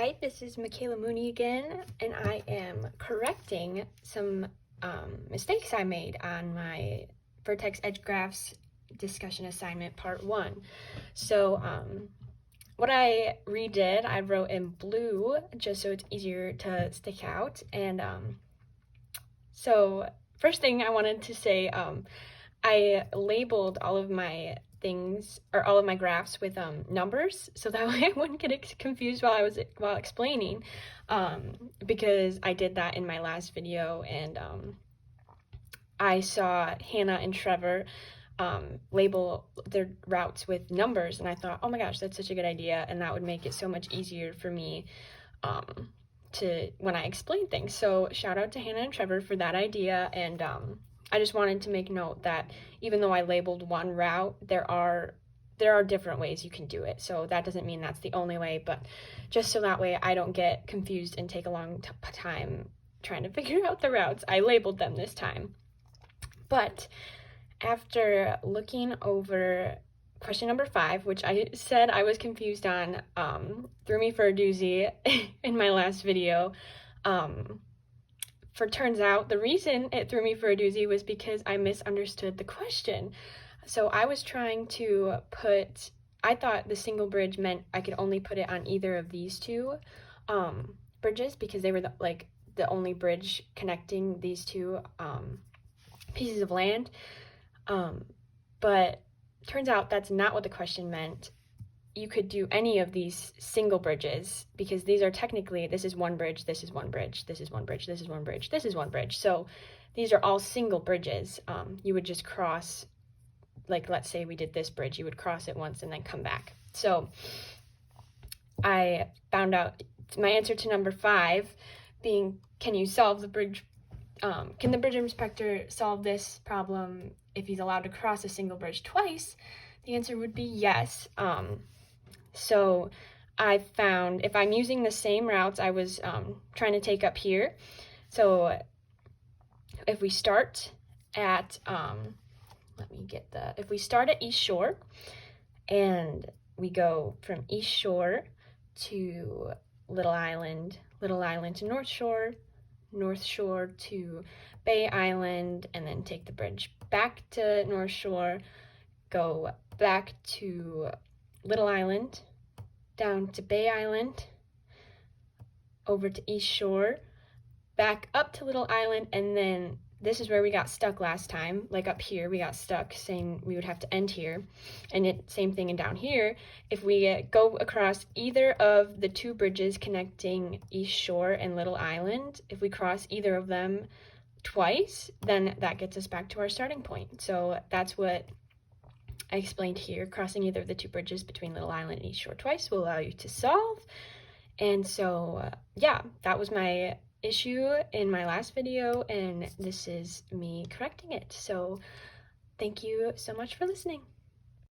Hi, this is Michaela Mooney again, and I am correcting some mistakes I made on my Vertex Edge Graphs discussion assignment part 1. So what I redid, I wrote in blue just so it's easier to stick out. And so first thing I wanted to say, I labeled all of my things or all of my graphs with numbers, so that way I wouldn't get confused while explaining, because I did that in my last video, and I saw Hannah and Trevor label their routes with numbers, and I thought, oh my gosh, that's such a good idea, and that would make it so much easier for me to when I explain things. So shout out to Hannah and Trevor for that idea. And I just wanted to make note that even though I labeled one route, there are different ways you can do it. So that doesn't mean that's the only way, but just so that way I don't get confused and take a long time trying to figure out the routes, I labeled them this time. But after looking over question number 5, which I said I was confused on, threw me for a doozy in my last video. Turns out the reason it threw me for a doozy was because I misunderstood the question. So I was trying to I thought the single bridge meant I could only put it on either of these two bridges, because they were the only bridge connecting these two pieces of land. But turns out that's not what the question meant. You could do any of these single bridges, because these are technically, this is one bridge, this is one bridge, this is one bridge, this is one bridge, this is one bridge. So these are all single bridges. You would just cross, like let's say we did this bridge, you would cross it once and then come back. So I found out my answer to number 5 being, can you solve the bridge? Can the bridge inspector solve this problem if he's allowed to cross a single bridge twice? The answer would be yes. So I found, if I'm using the same routes I was trying to take up here, so if we start at, if we start at East Shore, and we go from East Shore to Little Island to North Shore to Bay Island, and then take the bridge back to North Shore, go back to Little Island, down to Bay Island, over to East Shore, back up to Little Island, and then this is where we got stuck last time. Like up here, we got stuck saying we would have to end here, and same thing. And down here, if we go across either of the two bridges connecting East Shore and Little Island, if we cross either of them twice, then that gets us back to our starting point. So that's what I explained here. Crossing either of the two bridges between Little Island and East Shore twice will allow you to solve. And so, yeah, that was my issue in my last video, and this is me correcting it. So thank you so much for listening.